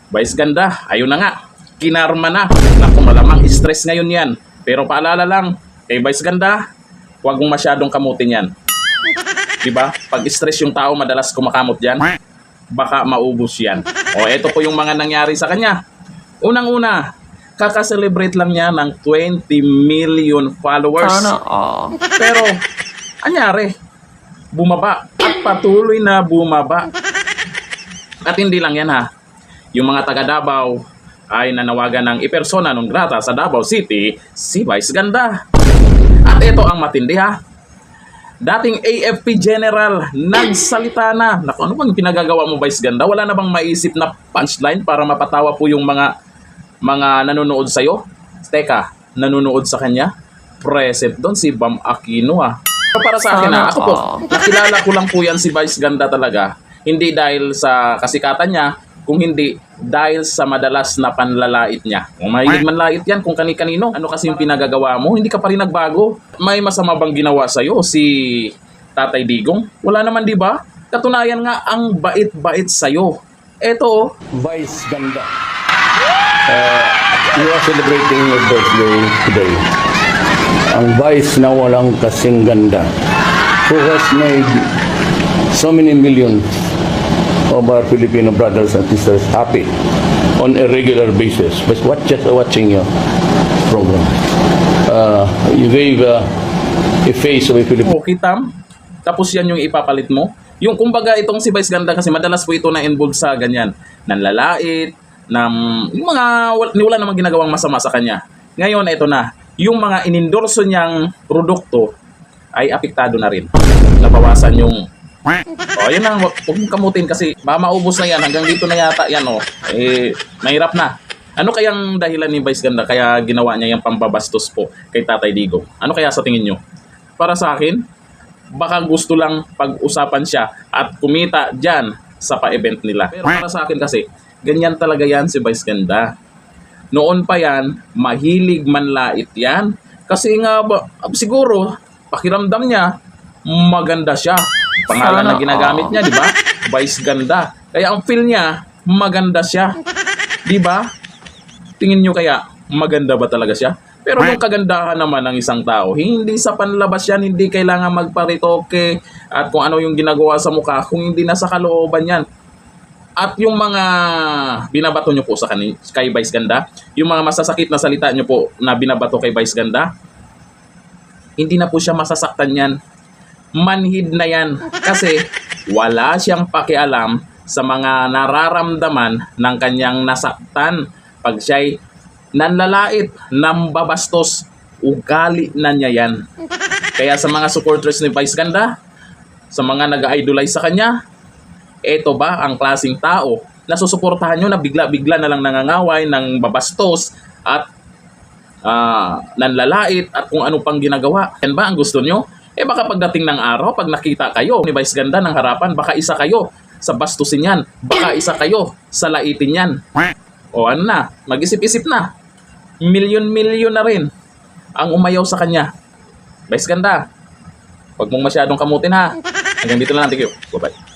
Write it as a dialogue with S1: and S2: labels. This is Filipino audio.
S1: Vice ganda, ayun na nga. Kinarma na. Naku, malamang stress ngayon yan. Pero paalala lang, kay Vice ganda, huwag mong masyadong kamutin yan. Diba? Pag stress yung tao, madalas kumakamot yan. Baka maubos yan. O, eto po yung mga nangyari sa kanya. Unang-una, kakaselebrate lang niya ng 20 million followers. Pero, anyari, bumaba. At patuloy na bumaba. At hindi lang yan ha. Yung mga taga Davao ay nanawagan ng ipersona non grata sa Davao City, si Vice ganda. At ito ang matindi ha. Dating AFP General, nagsalita na. Naku, ano bang pinagagawa mo, Vice ganda? Wala na bang maisip na punchline para mapatawa po yung mga nanonood sa'yo? Teka, nanonood sa kanya? Present doon si Bam Aquino ha. Pero para sa akin ha, ako po, nakilala ko lang po yan si Vice ganda talaga. Hindi dahil sa kasikatan niya, kung hindi dahil sa madalas na panlalait niya. Kung mahilig manlait yan, kung kani-kanino, ano kasi yung pinagagawa mo, hindi ka pa rin nagbago. May masama bang ginawa sa'yo si Tatay Digong? Wala naman, di ba? Katunayan nga, ang bait-bait sa'yo. Eto,
S2: Vice ganda. You are celebrating your birthday today. Ang Vice na walang kasing ganda, who has made so many millions of our Filipino brothers and sisters happy on a regular basis. But just watching your program, you gave a face of a Filipino.
S1: okay, Tam. Tapos yan yung ipapalit mo. Yung kumbaga itong si Vice ganda kasi madalas po ito na involved sa ganyan. Nanlalait, yung mga wala namang ginagawang masama sa kanya. Ngayon, ito na. Yung mga inendorso niyang produkto ay apektado na rin. Nabawasan yung yun lang, huwag mong kamutin kasi baka maubos na yan, hanggang dito na yata yan mahirap na. Ano kayang dahilan ni Vice ganda kaya ginawa niya yung pambabastos po kay Tatay Digong? Ano kaya sa tingin nyo? Para sa akin, baka gusto lang pag-usapan siya at kumita dyan sa pa-event nila. Pero para sa akin kasi, ganyan talaga yan si Vice ganda. Noon pa yan, mahilig manlait yan. Kasi nga, siguro, pakiramdam niya, maganda siya. Pangalan na ginagamit niya, di ba? Vice ganda. Kaya ang feel niya, maganda siya. Di ba? Tingin nyo kaya, maganda ba talaga siya? Pero yung kagandahan naman ng isang tao, hindi sa panlabas yan, hindi kailangan magparitoke at kung ano yung ginagawa sa mukha, kung hindi nasa kalooban yan. At yung mga binabato nyo po kay Vice ganda, yung mga masasakit na salita nyo po na binabato kay Vice ganda, hindi na po siya masasaktan yan. Manhid na yan kasi wala siyang pakialam sa mga nararamdaman ng kanyang nasaktan pag siya'y nanlalait, nambabastos, ugali na niya yan. Kaya sa mga supporters ni Vice ganda, sa mga nag-idolize sa kanya, eto ba ang klaseng tao na susuportahan nyo na bigla-bigla na lang nangangaway ng babastos at nanlalait at kung ano pang ginagawa? Yan ba ang gusto nyo? Baka pagdating ng araw, pag nakita kayo ni Vice ganda ng harapan, baka isa kayo sa bastusin yan. Baka isa kayo sa laitin yan. O ano na, mag-isip-isip na. Milyon-milyon na rin ang umayaw sa kanya. Vice ganda, huwag mong masyadong kamutin ha. Hanggang dito na lang. Thank you. Bye-bye.